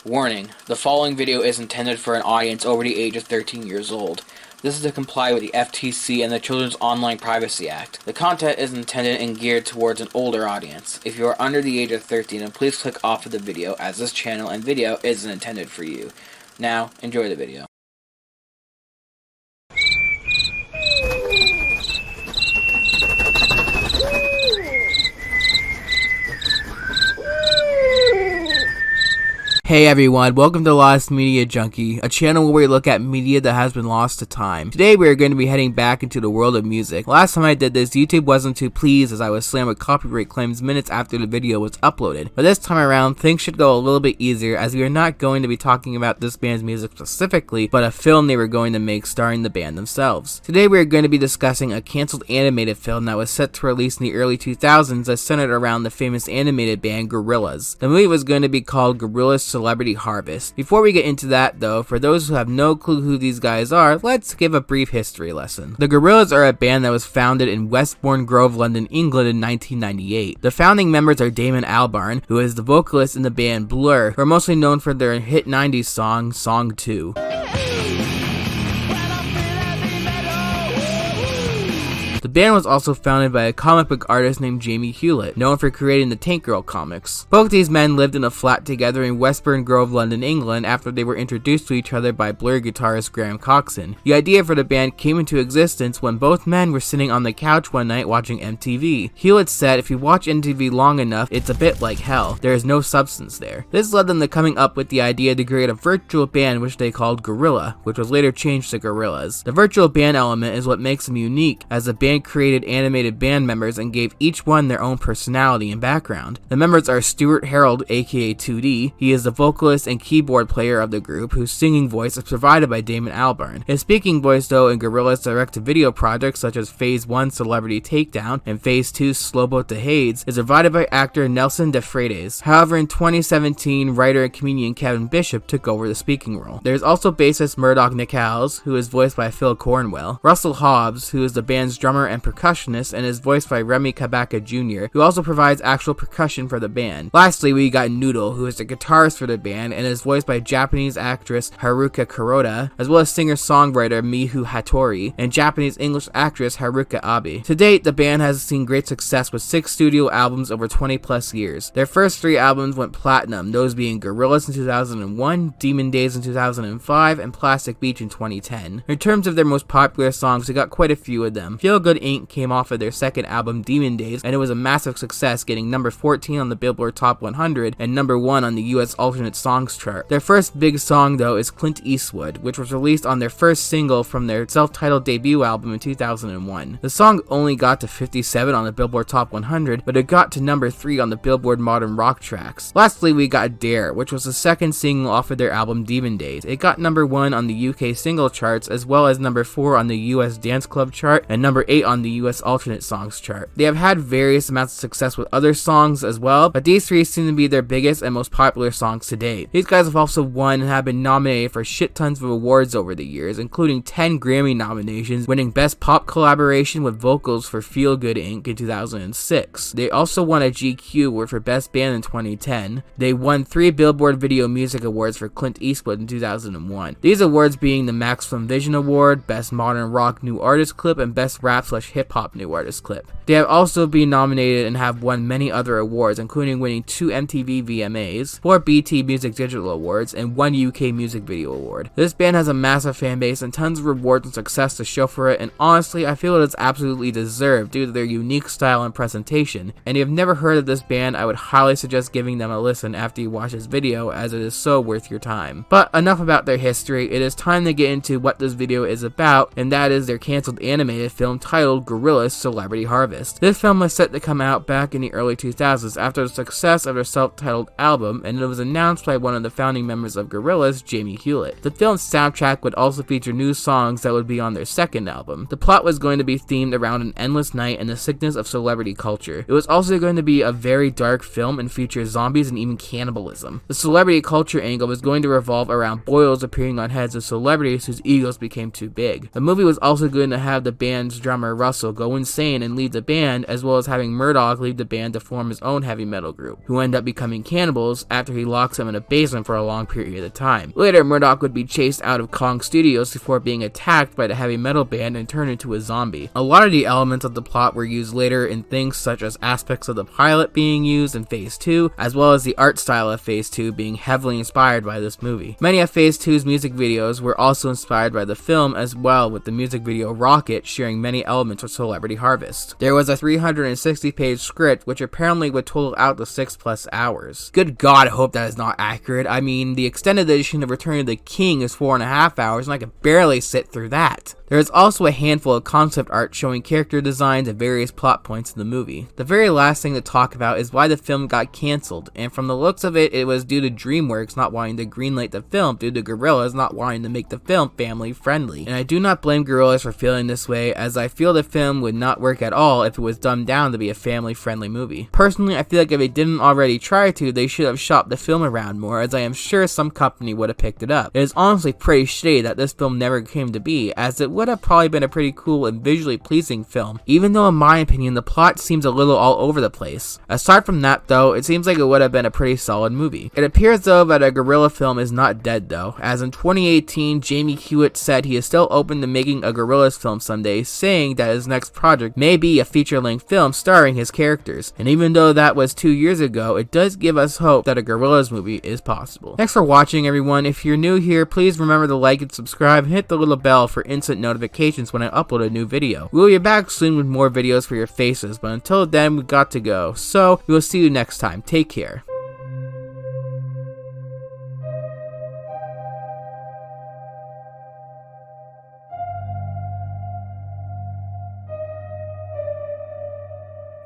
Warning, the following video is intended for an audience over the age of 13 years old. This is to comply with the FTC and the Children's Online Privacy Act. The content is intended and geared towards an older audience. If you are under the age of 13, then please click off of the video, as this channel and video isn't intended for you. Now, enjoy the video. Hey everyone, welcome to Lost Media Junkie, a channel where we look at media that has been lost to time. Today we are going to be heading back into the world of music. Last time I did this, YouTube wasn't too pleased as I was slammed with copyright claims minutes after the video was uploaded. But this time around, things should go a little bit easier as we are not going to be talking about this band's music specifically, but a film they were going to make starring the band themselves. Today we are going to be discussing a cancelled animated film that was set to release in the early 2000s that centered around the famous animated band Gorillaz. The movie was going to be called Gorillaz Celebrity Harvest. Before we get into that though, for those who have no clue who these guys are, let's give a brief history lesson. The Gorillaz are a band that was founded in Westbourne Grove, London, England in 1998. The founding members are Damon Albarn, who is the vocalist in the band Blur, who are mostly known for their hit 90s song, Song 2. The band was also founded by a comic book artist named Jamie Hewlett, known for creating the Tank Girl comics. Both these men lived in a flat together in Westbourne Grove, London, England after they were introduced to each other by Blur guitarist Graham Coxon. The idea for the band came into existence when both men were sitting on the couch one night watching MTV. Hewlett said if you watch MTV long enough, it's a bit like hell. There is no substance there. This led them to coming up with the idea to create a virtual band which they called Gorilla, which was later changed to Gorillaz. The virtual band element is what makes them unique, as the band created animated band members and gave each one their own personality and background. The members are Stuart Harold, aka 2D. He is the vocalist and keyboard player of the group, whose singing voice is provided by Damon Albarn. His speaking voice though in Gorillaz direct-to-video projects such as Phase 1 Celebrity Takedown and Phase 2 Slowboat to Hades is provided by actor Nelson DeFreitas. However, in 2017, writer and comedian Kevin Bishop took over the speaking role. There is also bassist Murdoch Nichols, who is voiced by Phil Cornwell, Russell Hobbs, who is the band's drummer and percussionist and is voiced by Remy Kabaka Jr., who also provides actual percussion for the band. Lastly, we got Noodle, who is the guitarist for the band and is voiced by Japanese actress Haruka Kuroda, as well as singer-songwriter Mihu Hattori and Japanese-English actress Haruka Abe. To date, the band has seen great success with 6 studio albums over 20 plus years. Their first 3 albums went platinum, those being Gorillaz in 2001, Demon Days in 2005, and Plastic Beach in 2010. In terms of their most popular songs, we got quite a few of them. Feel Good Inc. came off of their second album Demon Days, and it was a massive success, getting number 14 on the Billboard Top 100 and number 1 on the US Alternate Songs chart. Their first big song though is Clint Eastwood, which was released on their first single from their self-titled debut album in 2001. The song only got to 57 on the Billboard Top 100, but it got to number 3 on the Billboard Modern Rock Tracks. Lastly, we got Dare, which was the second single off of their album Demon Days. It got number 1 on the UK single charts, as well as number 4 on the US Dance Club chart and number 8 on the US Alternate Songs chart. They have had various amounts of success with other songs as well, but these 3 seem to be their biggest and most popular songs to date. These guys have also won and have been nominated for shit tons of awards over the years, including 10 Grammy nominations, winning Best Pop Collaboration with Vocals for Feel Good Inc. in 2006. They also won a GQ award for Best Band in 2010. They won 3 Billboard Video Music Awards for Clint Eastwood in 2001. These awards being the Maximum Vision Award, Best Modern Rock New Artist Clip, and Best Rap/Hip Hop New Artist Clip. They have also been nominated and have won many other awards, including winning 2 MTV VMAs, 4 BT Music Digital Awards, and 1 UK Music Video Award. This band has a massive fan base and tons of rewards and success to show for it, and honestly, I feel it is absolutely deserved due to their unique style and presentation. And if you have never heard of this band, I would highly suggest giving them a listen after you watch this video, as it is so worth your time. But enough about their history, it is time to get into what this video is about, and that is their cancelled animated film titled Gorillaz Celebrity Harvest. This film was set to come out back in the early 2000s after the success of their self-titled album, and it was announced by one of the founding members of Gorillaz, Jamie Hewlett. The film's soundtrack would also feature new songs that would be on their second album. The plot was going to be themed around an endless night and the sickness of celebrity culture. It was also going to be a very dark film and feature zombies and even cannibalism. The celebrity culture angle was going to revolve around boils appearing on heads of celebrities whose egos became too big. The movie was also going to have the band's drummer Russell go insane and leave the band, as well as having Murdoch leave the band to form his own heavy metal group, who end up becoming cannibals after he locks them in a basement for a long period of time. Later, Murdoch would be chased out of Kong Studios before being attacked by the heavy metal band and turned into a zombie. A lot of the elements of the plot were used later in things such as aspects of the pilot being used in Phase 2, as well as the art style of Phase 2 being heavily inspired by this movie. Many of Phase 2's music videos were also inspired by the film as well, with the music video Rocket sharing many elements of Celebrity Harvest. There was a 360-page script which apparently would total out to 6+ hours. Good God, I hope that is not accurate. I mean, the extended edition of Return of the King is 4.5 hours and I could barely sit through that. There is also a handful of concept art showing character designs and various plot points in the movie. The very last thing to talk about is why the film got cancelled, and from the looks of it, it was due to DreamWorks not wanting to greenlight the film due to Gorillaz not wanting to make the film family friendly. And I do not blame Gorillaz for feeling this way, as I feel the film would not work at all if it was dumbed down to be a family friendly movie. Personally, I feel like if they didn't already try to, they should have shopped the film around more, as I am sure some company would have picked it up. It is honestly pretty shitty that this film never came to be, as it would have probably been a pretty cool and visually pleasing film, even though in my opinion the plot seems a little all over the place. Aside from that though, it seems like it would have been a pretty solid movie. It appears though that a Gorilla film is not dead though, as in 2018 Jamie Hewitt said he is still open to making a Gorillaz film someday, saying that his next project may be a feature-length film starring his characters. And even though that was 2 years ago, it does give us hope that a Gorillaz movie is possible. Thanks for watching everyone. If you're new here, please remember to like and subscribe and hit the little bell for instant notifications when I upload a new video. We'll be back soon with more videos for your faces, but until then we got to go, so we will see you next time. Take care.